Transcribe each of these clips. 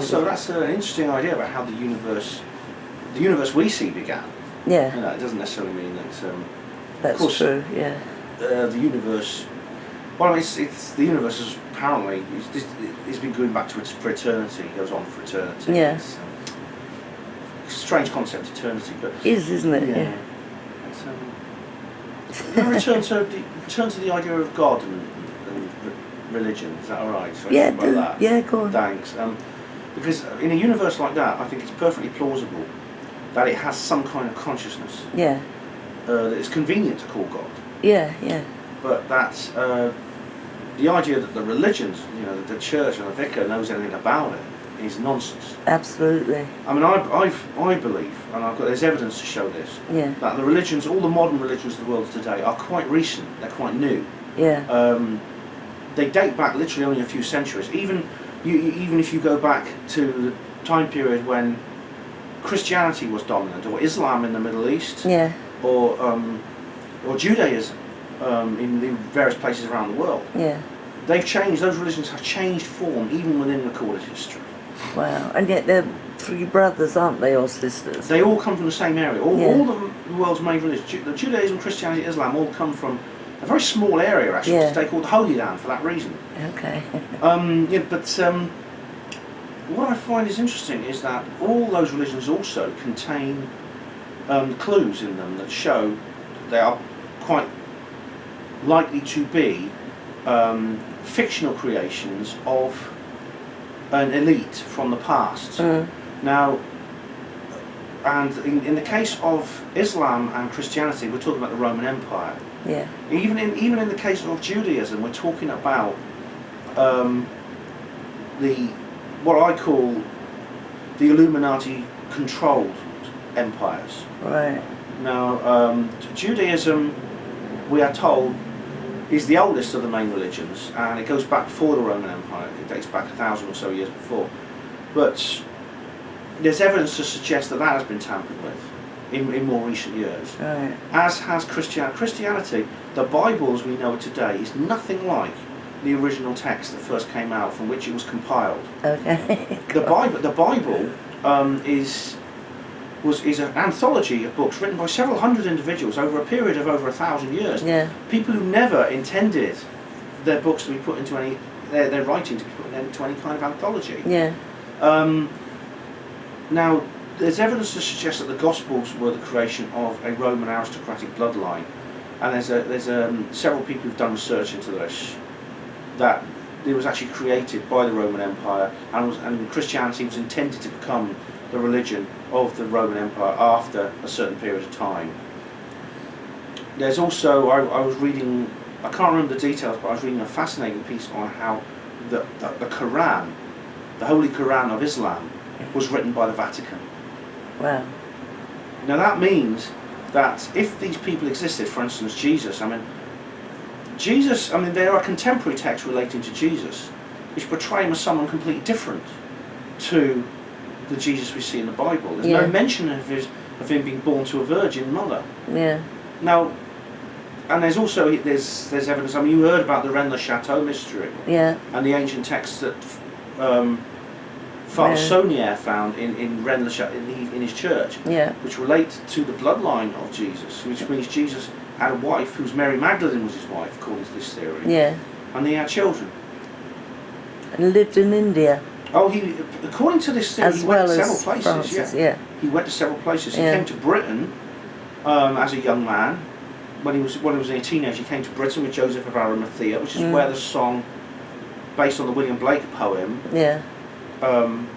So that's an interesting idea about how the universe we see began. Yeah. You know, it doesn't necessarily mean that. That's of course, true. Yeah. The universe. Well, it's the universe is apparently it's been going back to for eternity. It goes on for eternity. Yeah. It's a strange concept, eternity, but Isn't it? yeah. Yeah. Return to the idea of God and religion. Is that all right? So Yeah. about that? Yeah. Go on. Thanks. Because in a universe like that, I think it's perfectly plausible that it has some kind of consciousness Yeah. that it's convenient to call God. Yeah. Yeah. But that's the idea that the religions, you know, the church and the vicar knows anything about it is nonsense. Absolutely. I mean, I believe, and there's evidence to show this, Yeah. that the religions, all the modern religions of the world today, are quite recent. They're quite new. Yeah. They date back literally only a few centuries. Even if you go back to the time period when Christianity was dominant, or Islam in the Middle East, Yeah. or Judaism in various places around the world. Yeah. They've changed. Those religions have changed form even within recorded history. Wow. And yet they're three brothers, aren't they, or sisters? They all come from the same area. All Yeah. the world's main religions, the Judaism, Christianity, Islam, all come from a very small area actually, Yeah. today called the Holy Land for that reason. Okay. Yeah, but what I find is interesting is that all those religions also contain clues in them that show that they are quite likely to be fictional creations of an elite from the past. Now, and in the case of Islam and Christianity, we're talking about the Roman Empire. Yeah. Even in the case of Judaism, we're talking about what I call the Illuminati controlled empires. Right. Now, Judaism, we are told, is the oldest of the main religions, and it goes back before the Roman Empire. It dates back 1,000 or so years before. But there's evidence to suggest that has been tampered with in more recent years. Right. As has Christianity. The Bible as we know it today is nothing like the original text that first came out from which it was compiled. Okay. The Bible is an anthology of books written by several hundred individuals over a period of over 1,000 years. Yeah. People who never intended their books to be put into any, their writing to be put into any kind of anthology. Yeah. Now, there's evidence to suggest that the Gospels were the creation of a Roman aristocratic bloodline, and there's several people who've done research into this, that it was actually created by the Roman Empire, and Christianity was intended to become the religion of the Roman Empire after a certain period of time. There's also, I was reading, I can't remember the details, but I was reading a fascinating piece on how the Quran, the Holy Quran of Islam, was written by the Vatican. Wow. Now that means that if these people existed, for instance Jesus, there are contemporary texts relating to Jesus which portray him as someone completely different to the Jesus we see in the Bible. There's no mention of him being born to a virgin mother. Yeah. Now, and there's also there's evidence. You heard about the Rennes-le-Château mystery. Yeah. And the ancient texts that Father Saunier found in Rennes-le-Château in his church, which relate to the bloodline of Jesus, which means Jesus had a wife whose Mary Magdalene was his wife, according to this theory. Yeah. And they had children. And lived in India. Oh, according to this theory, he went to several places. Francis, yeah. He went to several places. He came to Britain as a young man. When he was a teenager, he came to Britain with Joseph of Arimathea, which is where the song, based on the William Blake poem,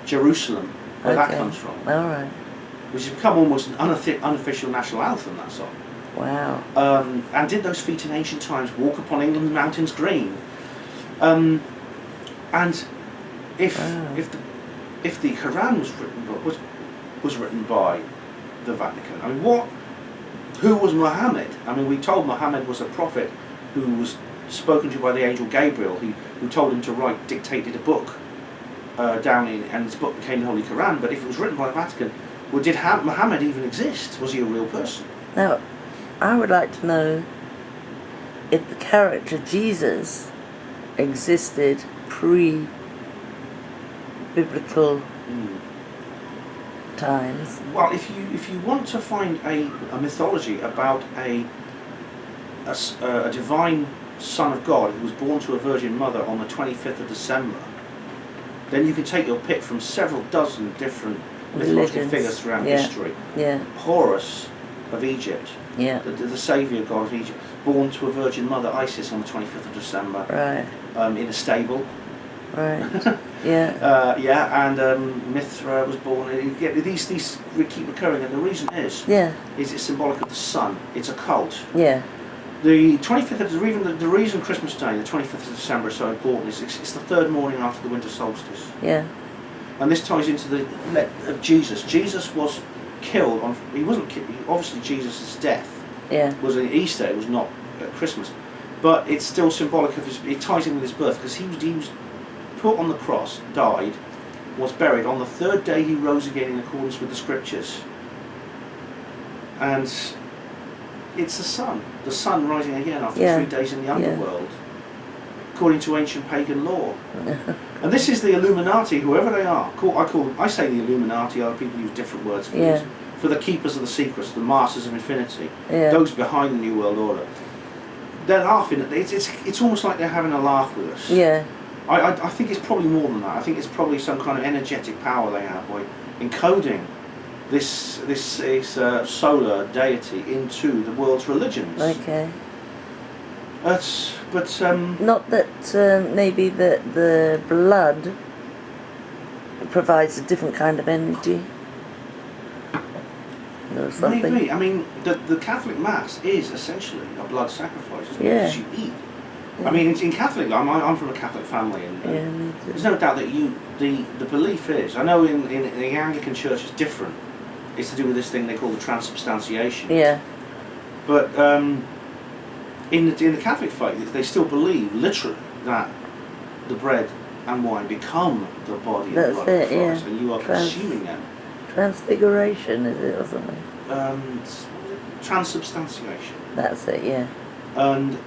Jerusalem, where that comes from. All right. Which has become almost an unofficial national anthem, that song. Wow. And did those feet in ancient times walk upon England's mountains green? And if the Quran was written by the Vatican, who was Muhammad? We told Muhammad was a prophet who was spoken to by the angel Gabriel, who told him to dictated a book and this book became the Holy Quran. But if it was written by the Vatican, did Muhammad even exist? Was he a real person? Now, I would like to know if the character Jesus existed pre biblical times. Well, if you want to find a mythology about a divine Son of God who was born to a Virgin Mother on the 25th of December, then you can take your pick from several dozen different mythological figures throughout history. Yeah. Horus of Egypt, Yeah. the saviour god of Egypt, born to a Virgin Mother, Isis, on the 25th of December, Right. in a stable. Right. Yeah. And Mithra was born. These keep recurring, and the reason is it's symbolic of the sun. It's a cult. Yeah. The 25th of the reason Christmas Day, the 25th of December, is so important is it's the third morning after the winter solstice. Yeah. And this ties into the of Jesus. Jesus was killed on. He wasn't killed. Obviously, Jesus' death was an Easter. It was not Christmas, but it's still symbolic of his. It ties in with his birth because he was put on the cross, died, was buried. On the third day, he rose again in accordance with the scriptures. And it's the sun rising again after 3 days in the underworld, according to ancient pagan law. And this is the Illuminati, whoever they are. I say the Illuminati. Other people use different words for this. For the keepers of the secrets, the masters of infinity, those behind the New World Order. They're laughing at it. It's almost like they're having a laugh with us. Yeah. I think it's probably more than that. I think it's probably some kind of energetic power they have by encoding this solar deity into the world's religions. Okay. But not that maybe that the blood provides a different kind of energy. Or something. Maybe. I mean, the Catholic Mass is essentially a blood sacrifice. It's Yeah. what you eat. I mean, in Catholic, I'm from a Catholic family, and Me too. there's no doubt that the belief is. I know in the Anglican Church it's different. It's to do with this thing they call the transubstantiation. Yeah. But in the Catholic faith, they still believe literally that the bread and wine become the body and blood of Christ, and you are consuming them. Transfiguration, is it, or something? Transubstantiation. That's it. Yeah. And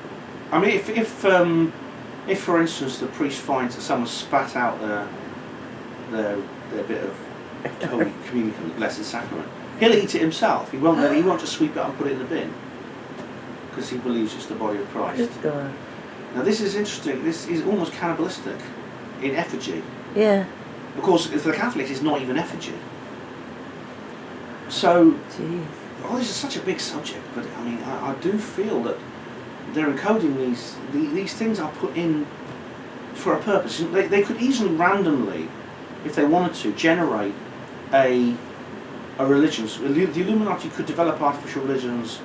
I mean, if for instance the priest finds that someone spat out their bit of Holy Communion, the Blessed Sacrament, he'll eat it himself. He won't just sweep it up and put it in the bin because he believes it's the body of Christ. Now this is interesting. This is almost cannibalistic in effigy. Yeah. Of course, for the Catholics, it's not even effigy. So, this is such a big subject, but I mean, I do feel that they're encoding these things are put in for a purpose. They could easily randomly, if they wanted to, generate a religion. The Illuminati could develop artificial religions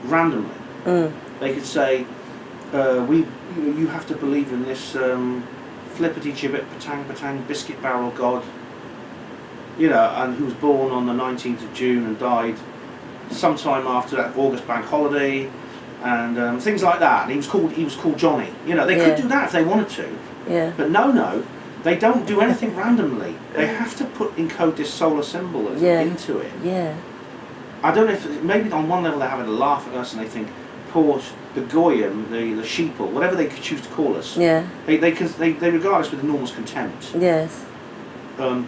randomly. They could say, you have to believe in this flippity gibbet patang patang biscuit barrel god, and who was born on the 19th of June and died sometime after that August bank holiday, and things like that. And he was called Johnny. They could do that if they wanted to. Yeah. But no, they don't do anything randomly. They have to encode this solar symbolism into it. Yeah. I don't know if maybe on one level they're having a laugh at us and they think, poor the goyim, the sheeple, whatever they could choose to call us. Yeah. They regard us with enormous contempt. Yes. The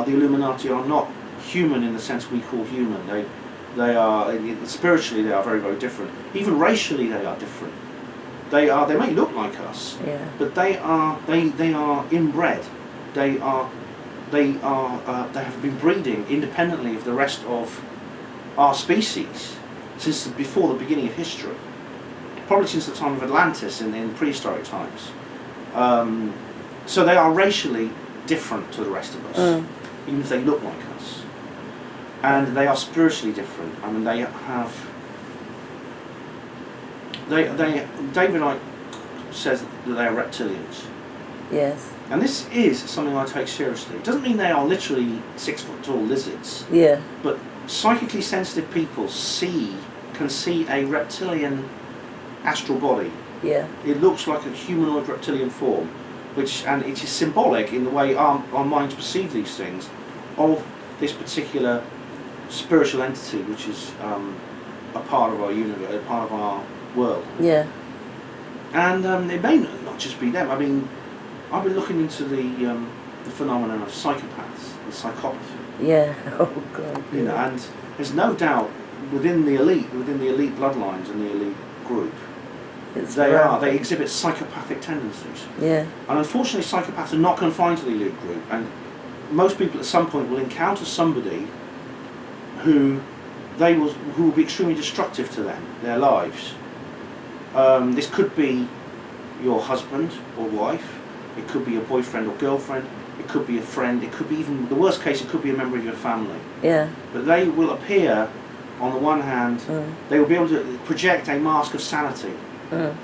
Illuminati are not human in the sense we call human. They are spiritually they are very, very different. Even racially they are different. They may look like us, but they are inbred. They have been breeding independently of the rest of our species since before the beginning of history. Probably since the time of Atlantis in prehistoric times. So they are racially different to the rest of us, even if they look like us. And they are spiritually different. I mean, they have. David Icke says that they are reptilians. Yes. And this is something I take seriously. It doesn't mean they are literally 6 foot tall lizards. Yeah. But psychically sensitive people can see a reptilian astral body. Yeah. It looks like a humanoid reptilian form, and it is symbolic in the way our minds perceive these things of this particular spiritual entity, which is a part of our universe, a part of our world. Yeah. And it may not just be them. I mean, I've been looking into the the phenomenon of psychopaths and psychopathy. Yeah. Oh God. You know, and there's no doubt within the elite bloodlines and the elite group, they exhibit psychopathic tendencies. Yeah. And unfortunately, psychopaths are not confined to the elite group, and most people at some point will encounter somebody who will be extremely destructive to them, their lives. This could be your husband or wife, it could be your boyfriend or girlfriend, it could be a friend, it could be even, the worst case, it could be a member of your family. Yeah. But they will appear, on the one hand, they will be able to project a mask of sanity,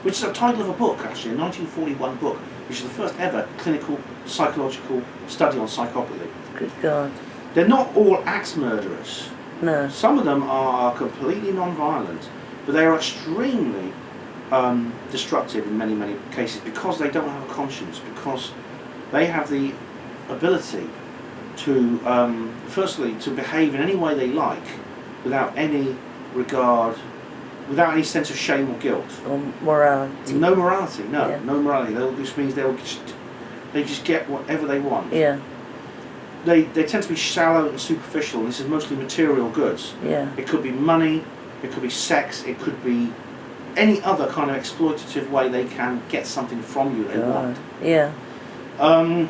which is the title of a book, actually, a 1941 book, which is the first ever clinical psychological study on psychopathy. Good God. They're not all axe murderers. No. Some of them are completely non-violent, but they are extremely destructive in many, many cases because they don't have a conscience, because they have the ability to, firstly, to behave in any way they like without any regard, without any sense of shame or guilt. Or morality. No morality, no. Yeah. No morality. This means they just get whatever they want. Yeah. They tend to be shallow and superficial, and this is mostly material goods. Yeah. It could be money, it could be sex, it could be any other kind of exploitative way they can get something from you they want. Yeah. And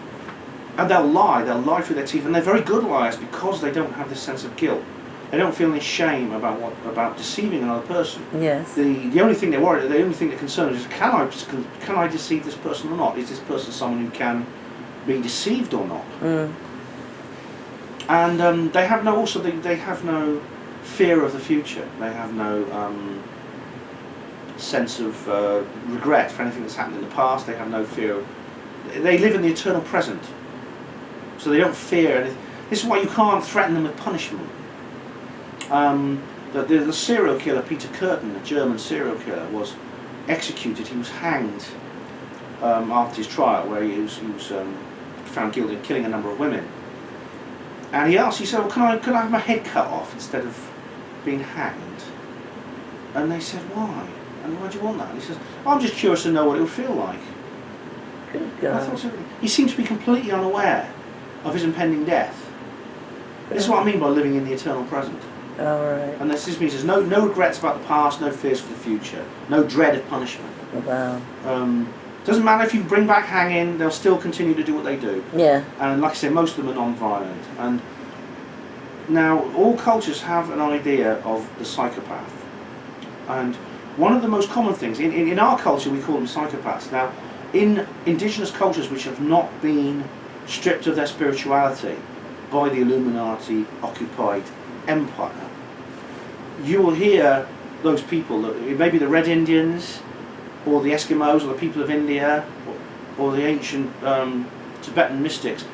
they'll lie through their teeth, and they're very good liars because they don't have this sense of guilt. They don't feel any shame about deceiving another person. Yes. The only thing they're worried, the only thing they're concerned is, can I deceive this person or not? Is this person someone who can be deceived or not? And they have no fear of the future. They have no sense of regret for anything that's happened in the past. They have no fear. They live in the eternal present, so they don't fear anything. This is why you can't threaten them with punishment. The serial killer Peter Kürten, a German serial killer, was executed. He was hanged after his trial, where he was found guilty of killing a number of women. And he said, well, could I have my head cut off instead of being hanged? And they said, why? And why do you want that? And he says, I'm just curious to know what it would feel like. Good God. He seemed to be completely unaware of his impending death. This is what I mean by living in the eternal present. All right. And this means there's no regrets about the past, no fears for the future, no dread of punishment. Wow. Doesn't matter if you bring back hanging, they'll still continue to do what they do. Yeah. And like I say, most of them are non-violent. And now, all cultures have an idea of the psychopath. And one of the most common things, in our culture we call them psychopaths. Now, in indigenous cultures which have not been stripped of their spirituality by the Illuminati occupied empire, you will hear those people, maybe the Red Indians, or the Eskimos, or the people of India, or the ancient Tibetan mystics,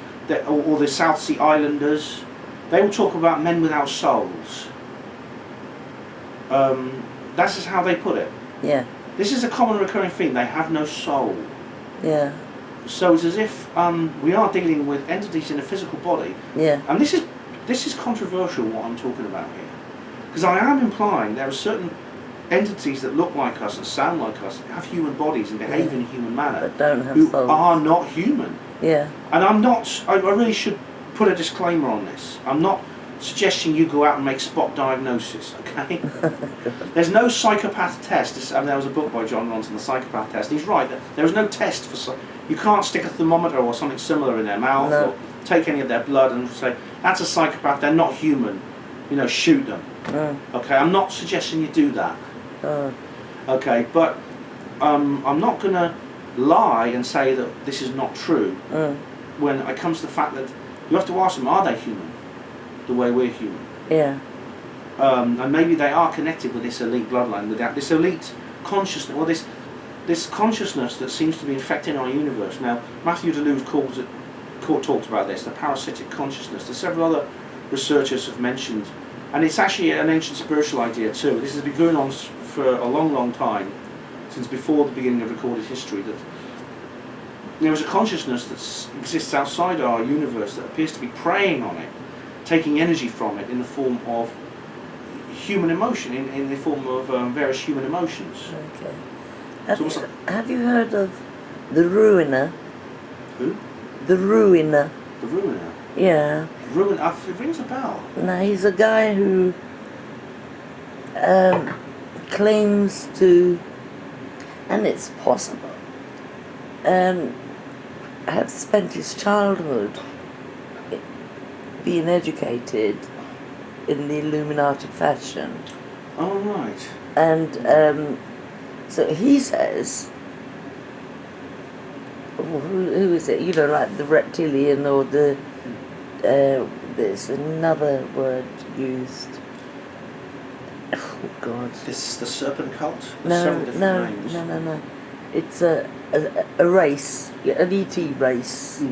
or the South Sea Islanders. They will talk about men without souls. That's just how they put it. Yeah. This is a common recurring theme. They have no soul. Yeah. So it's as if we are dealing with entities in a physical body. Yeah. And this is controversial, what I'm talking about here, because I am implying there are certain entities that look like us and sound like us, have human bodies and behave in a human manner, but don't have who souls. are not human. Yeah. And I really should put a disclaimer on this. I'm not suggesting you go out and make spot diagnosis, okay? There's no psychopath test. There was a book by John Ronson, The Psychopath Test. He's right. There is no test for. You can't stick a thermometer or something similar in their mouth or take any of their blood and say, that's a psychopath, they're not human. Shoot them. Okay, I'm not suggesting you do that. Okay, but I'm not going to lie and say that this is not true when it comes to the fact that you have to ask them, are they human the way we're human? Yeah. And maybe they are connected with this elite bloodline, with this elite consciousness, or this consciousness that seems to be infecting our universe. Now, Matthew Deleuze talked about this, the parasitic consciousness. There's several other researchers have mentioned, and it's actually an ancient spiritual idea too. This has been going on for a long, long time, since before the beginning of recorded history, that there is a consciousness that exists outside our universe that appears to be preying on it, taking energy from it in the form of human emotion, in the form of various human emotions. Okay. Have you heard of the Ruiner? Who? The Ruiner. The Ruiner. Yeah. Ruin. It rings a bell. Now he's a guy who claims to, and it's possible, have spent his childhood being educated in the Illuminati fashion. Oh, right. And so he says, who is it? You know, like the reptilian or the, there's another word used. Oh, God. This is the serpent cult? No. Names. It's a race, an ET race.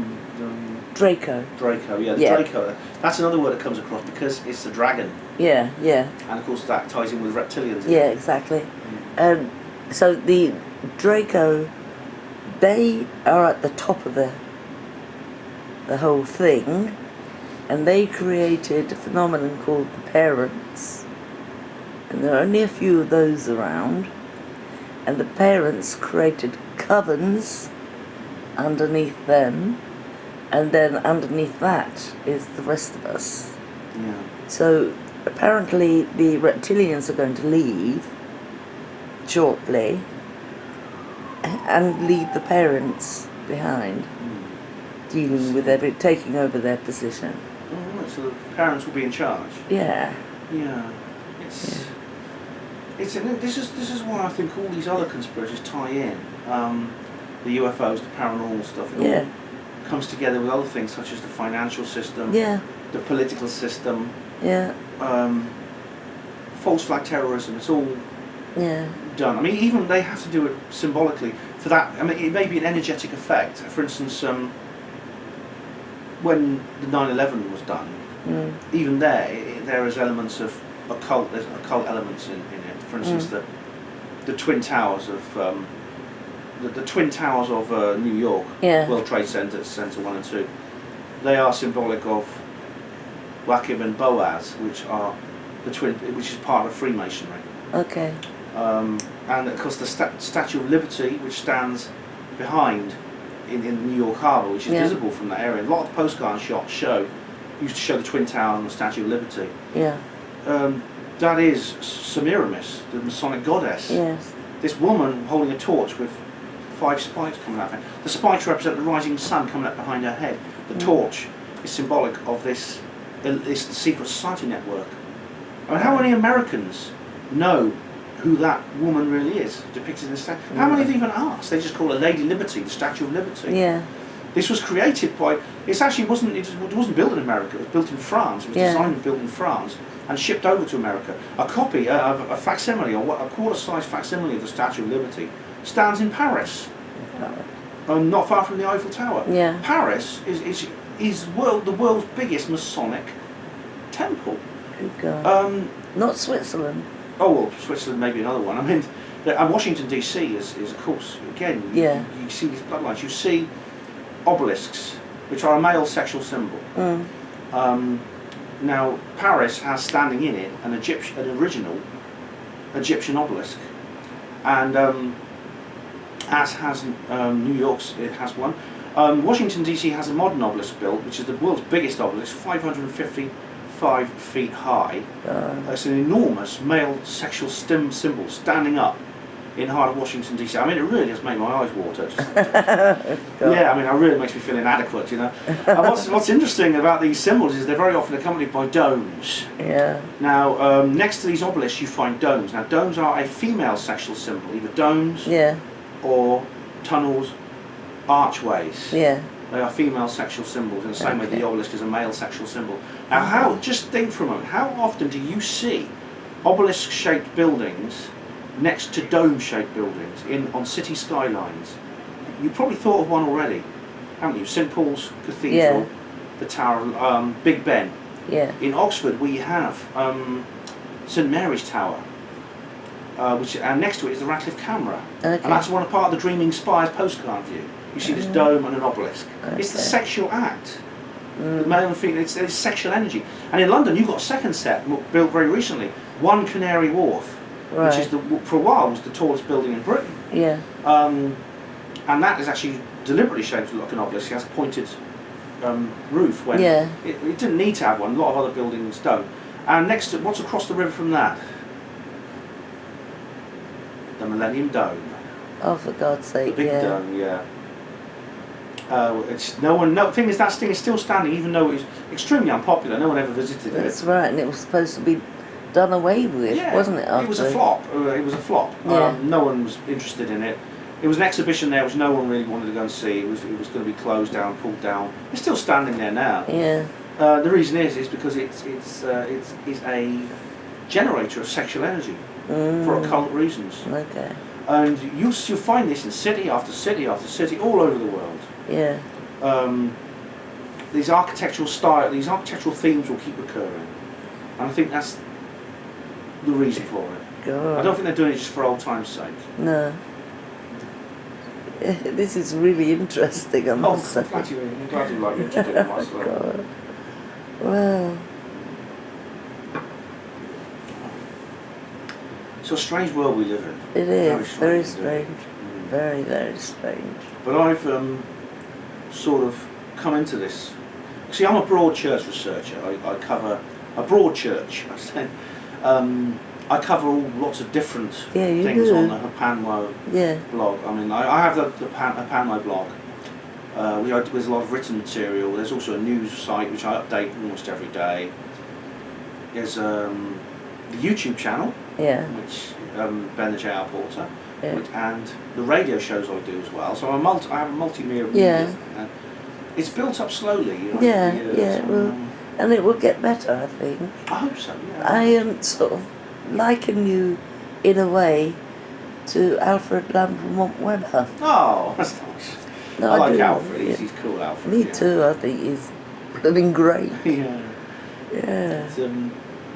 Draco. Draco, yeah, Draco. That's another word that comes across because it's a dragon. Yeah. And of course that ties in with reptilians. Yeah, exactly. So the Draco, they are at the top of the whole thing, and they created a phenomenon called the parents, and there are only a few of those around, and the parents created covens underneath them, and then underneath that is the rest of us. Yeah. So apparently the reptilians are going to leave shortly and leave the parents behind, dealing with taking over their position. Oh, right, so the parents will be in charge. Yeah. Yeah. This is why I think all these other conspiracies tie in. The UFOs, the paranormal stuff. It all comes together with other things such as the financial system. Yeah. The political system. Yeah. False flag terrorism. It's all. Yeah. Done. I mean, even they have to do it symbolically for that. I mean, it may be an energetic effect. For instance, when the 9/11 was done, even there is elements of occult. There's occult elements in it. For instance, the twin towers of the twin towers of New York, World Trade Center 1 and 2. They are symbolic of Waqib and Boaz, which are which is part of Freemasonry. Okay. And of course the Statue of Liberty, which stands behind in New York Harbour, which is visible from that area. A lot of the postcard shots used to show the Twin Tower and the Statue of Liberty. Yeah. That is Semiramis, the Masonic goddess. Yes. This woman holding a torch with 5 spikes coming out of her. The spikes represent the rising sun coming up behind her head. The torch is symbolic of this secret society network. I mean, how many Americans know who that woman really is depicted in the statue? How many have even asked? They just call her Lady Liberty, the Statue of Liberty. Yeah. This was created by. It wasn't built in America. It was built in France. It was designed and built in France and shipped over to America. A copy, a facsimile, or a quarter-size facsimile of the Statue of Liberty stands in Paris, not far from the Eiffel Tower. Yeah. Paris is the world's biggest Masonic temple. Good God. Not Switzerland. Oh, well, Switzerland may be another one. I mean, Washington DC is of course, again, you see these bloodlines. You see obelisks, which are a male sexual symbol. Now, Paris has standing in it an original Egyptian obelisk, and as has New York's, it has one. Washington DC has a modern obelisk built, which is the world's biggest obelisk, 555 feet high. It's an enormous male sexual symbol standing up in heart of Washington DC. I mean, it really has made my eyes water. Yeah, I mean, it really makes me feel inadequate, you know. And what's interesting about these symbols is they're very often accompanied by domes. Yeah. Now, next to these obelisks, you find domes. Now, domes are a female sexual symbol, either domes or tunnels, archways. Yeah. They are female sexual symbols in the same way the obelisk is a male sexual symbol. Now, just think for a moment, how often do you see obelisk-shaped buildings next to dome-shaped buildings on city skylines? You probably thought of one already, haven't you? St Paul's Cathedral, the Tower, Big Ben. Yeah. In Oxford, we have St Mary's Tower, and next to it is the Ratcliffe Camera, and that's part of the Dreaming Spires postcard view. You see this dome and an obelisk. It's the sexual act. The male and female, it's sexual energy. And in London, you've got a second set built very recently, One Canary Wharf, which is for a while was the tallest building in Britain. Yeah. And that is actually deliberately shaped like an obelisk. It has pointed roof when Yeah. it didn't need to have one. A lot of other buildings don't. And next to what's across the river from that? The Millennium Dome. Oh, for God's The sake, big yeah. dome, yeah. It's no thing is that thing is still standing, even though it was extremely unpopular. No one ever visited That's it. right, and it was supposed to be done away with, Yeah, wasn't it? it was a after- flop. It was a flop. Yeah. No one was interested in it. It was an exhibition there which no one really wanted to go and see. It was going to be closed down, pulled down. It's still standing there now. Yeah. The reason is because it's a generator of sexual energy for occult reasons. Okay. And you'll find this in city after city after city all over the world. Yeah. These architectural themes will keep recurring, and I think that's the reason for it. God. I don't think they're doing it just for old time's sake. No. This is really interesting, I Oh, must say. I'm glad you like what you do, myself. God. Well, It's a strange world we live in. it is very strange, strange. Very, very strange. But I've sort of come into this. See, I'm a broad church researcher. I cover a broad church. I say. I cover lots of different Yeah, you things do. on the HPANWO Yeah. blog. I mean, I have the HPANWO blog. There's a lot of written material. There's also a news site which I update almost every day. There's the YouTube channel, Yeah. which Ben the J.R. Porter, Yeah. and the radio shows I do as well. So I have a multimedia. Yeah. And it's built up slowly. You know, Yeah, over the years, yeah, and, well, and it will get better, I think. I hope so. Yeah. I am sort of liken you, in a way, to Alfred Weber. Oh, that's nice. No, I like do. Alfred. Yeah. He's cool, Alfred. Me yeah. too. I think he's living great. Yeah. Yeah. It's,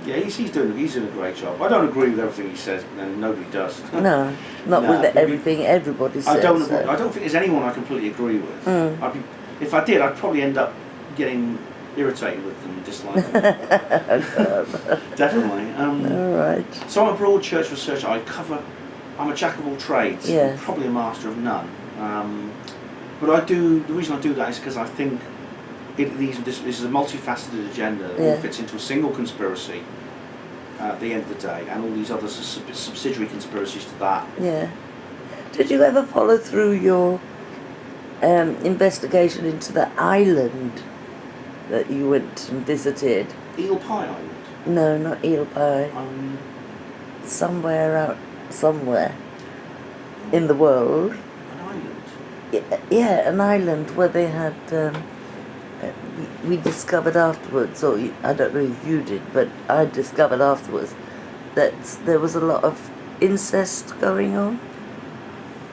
yeah, he's doing a great job. I don't agree with everything he says, and nobody does. No, not No, with but everything everybody says. I don't so. think there's anyone I completely agree with. Mm. If I did, I'd probably end up getting irritated with them, disliking them. Definitely. All right. So I'm a broad church researcher. I'm a jack of all trades. Yeah. I'm probably a master of none. But the reason I do that is because I think this is a multifaceted agenda that all fits into a single conspiracy at the end of the day, and all these other subsidiary conspiracies to that. Yeah. Did you ever follow through your investigation into the island that you went and visited? Eel Pie Island. No, not Eel Pie. Somewhere in the world. An island. Yeah, an island where they had. We discovered afterwards, or I don't know if you did, but I discovered afterwards that there was a lot of incest going on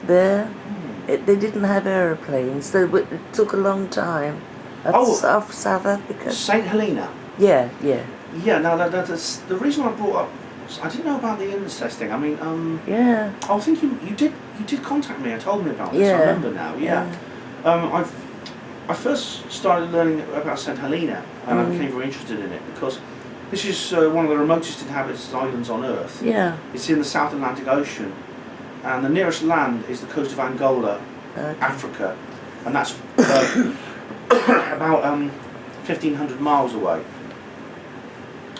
there. They didn't have aeroplanes, so it took a long time. South Africa. St Helina. Yeah. Yeah. Now that's the reason I brought up. I didn't know about the incest thing. I mean, Yeah. I think you did contact me and told me about this. Yeah. I remember now. Yeah. I first started learning about St Helina, and I became very interested in it because this is one of the remotest inhabited islands on Earth. Yeah. It's in the South Atlantic Ocean, and the nearest land is the coast of Angola, Africa, and that's about 1,500 miles away.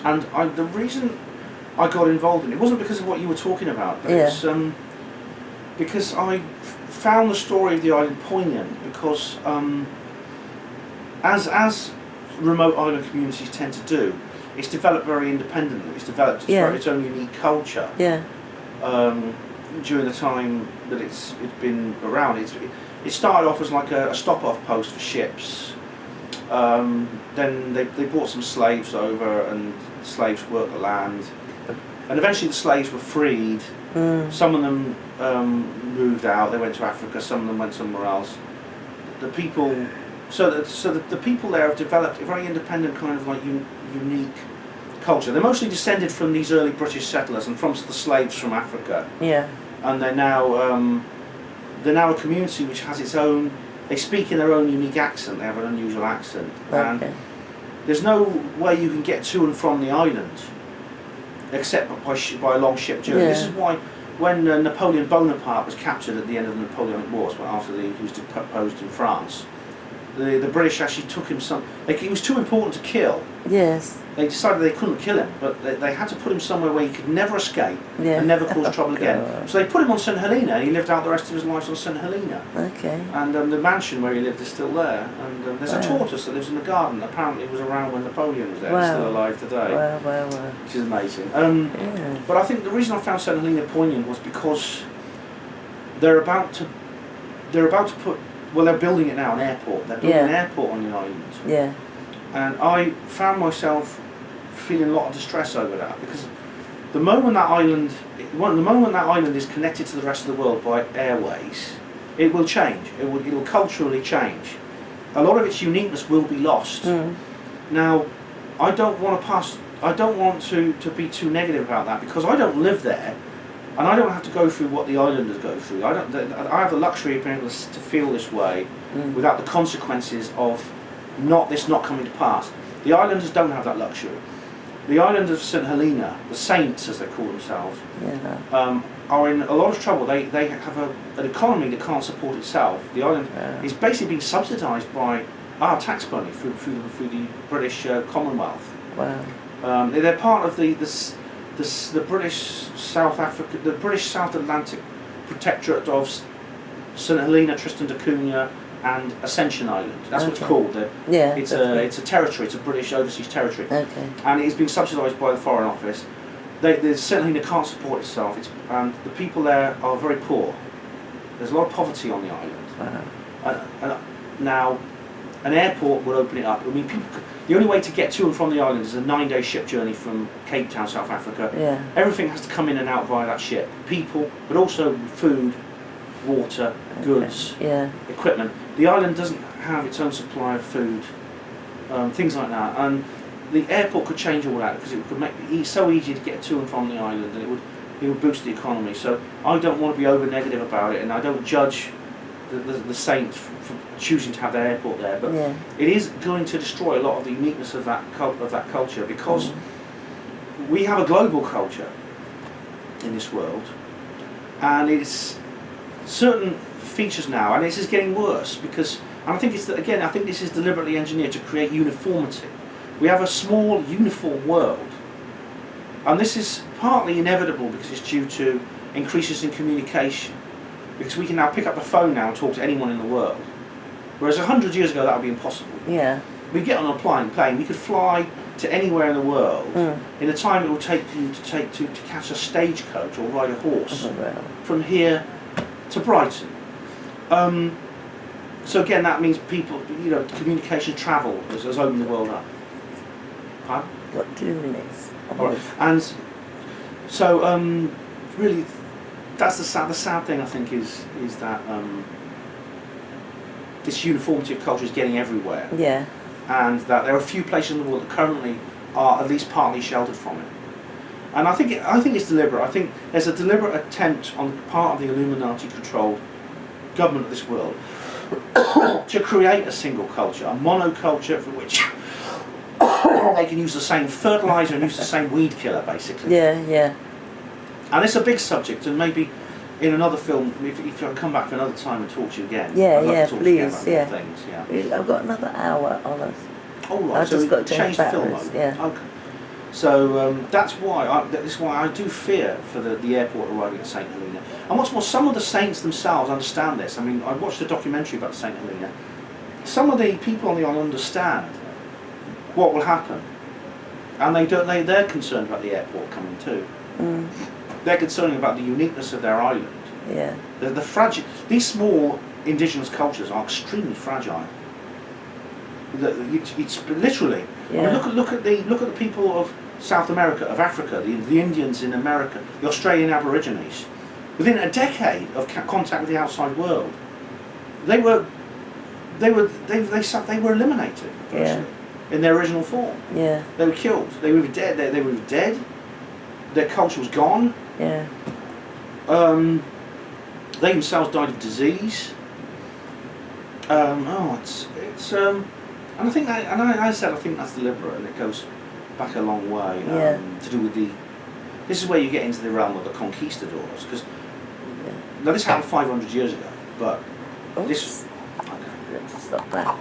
And the reason I got involved in it wasn't because of what you were talking about, but it's because I found the story of the island poignant because as remote island communities tend to do, it's developed very independently. It's developed its own unique culture. Yeah. During the time that it's been around, it started off as like a stop-off post for ships. Then they brought some slaves over, and slaves worked the land. And eventually the slaves were freed. Some of them moved out. They went to Africa. Some of them went somewhere else. The people there have developed a very independent kind of like unique culture. They're mostly descended from these early British settlers and from the slaves from Africa. Yeah. And they're now a community which has its own. They speak in their own unique accent. They have an unusual accent, and there's no way you can get to and from the island except by a long ship journey. Yeah. This is why when Napoleon Bonaparte was captured at the end of the Napoleonic Wars, after he was deposed in France, the British actually took him like he was too important to kill. Yes. They decided they couldn't kill him, but they had to put him somewhere where he could never escape and never cause trouble again. So they put him on St Helina, and he lived out the rest of his life on St Helina. Okay. And the mansion where he lived is still there. And there's a tortoise that lives in the garden. Apparently it was around when Napoleon was there. It's still alive today. Wow. Which is amazing. But I think the reason I found St Helina poignant was because they're about to put, well, they're building it now, an airport. They're building an airport on the island. Yeah. And I found myself feeling a lot of distress over that, because the moment that island is connected to the rest of the world by airways, it will change. It'll culturally change. A lot of its uniqueness will be lost. Now, I don't want to be too negative about that, because I don't live there, and I don't have to go through what the islanders go through. I have the luxury of being able to feel this way without the consequences of this not coming to pass. The islanders don't have that luxury. The island of St Helina, the saints as they call themselves, are in a lot of trouble. They have an economy that can't support itself. The island is basically being subsidised by our tax money through the British Commonwealth. Wow. They're part of the British South Africa, the British South Atlantic Protectorate of St Helena, Tristan da Cunha, and Ascension Island. That's what it's called. It's a territory. It's a British overseas territory. And it is being subsidised by the Foreign Office. The St Helena can't support itself. And the people there are very poor. There's a lot of poverty on the island. And now, an airport will open it up. I mean, the only way to get to and from the island is a 9-day ship journey from Cape Town, South Africa. Everything has to come in and out via that ship. People, but also food, water, goods, equipment. The island doesn't have its own supply of food, things like that. And the airport could change all that, because it could make it so easy to get to and from the island, and it would boost the economy. So I don't want to be over negative about it, and I don't judge the saints for choosing to have their airport there, but it is going to destroy a lot of the uniqueness of that culture, because we have a global culture in this world, and it's certain features now, and this is getting worse, because I think this is deliberately engineered to create uniformity. We have a small uniform world, and this is partly inevitable because it's due to increases in communication, because we can now pick up the phone now and talk to anyone in the world, whereas 100 years ago that would be impossible. We get on a plane, we could fly to anywhere in the world in the time it will take you to catch a stagecoach or ride a horse from here to Brighton. So again, that means people, communication, travel has opened the world up. Pardon? Got 2 minutes. All right. And so really, that's the sad thing, I think, is that this uniformity of culture is getting everywhere. And that there are a few places in the world that currently are at least partly sheltered from it. And I think it's deliberate. I think there's a deliberate attempt on the part of the Illuminati-controlled government of this world to create a single culture, a monoculture for which they can use the same fertilizer and use the same weed killer, basically. And it's a big subject, and maybe in another film, if I come back for another time and talk to you again, I'd love to talk please, to you about more things. I've got another hour on us. Oh right, I've so just got to change the film mode. Okay. So that's why I do fear for the airport arriving at St Helena. And what's more, some of the saints themselves understand this. I mean, I watched a documentary about St Helena. Some of the people on the island understand what will happen, and they're concerned about the airport coming too. They're concerned about the uniqueness of their island. The fragile. These small indigenous cultures are extremely fragile. It's literally. I mean, look at the people of South America, of Africa, the Indians in America, the Australian Aborigines. Within a decade of contact with the outside world, they were eliminated in their original form. They were killed. They were dead. They were dead. Their culture was gone. They themselves died of disease. And I think that, and I said I think that's deliberate, and it goes back a long way to do with this is where you get into the realm of the conquistadors, because now this happened 500 years ago, but this. Let's stop that.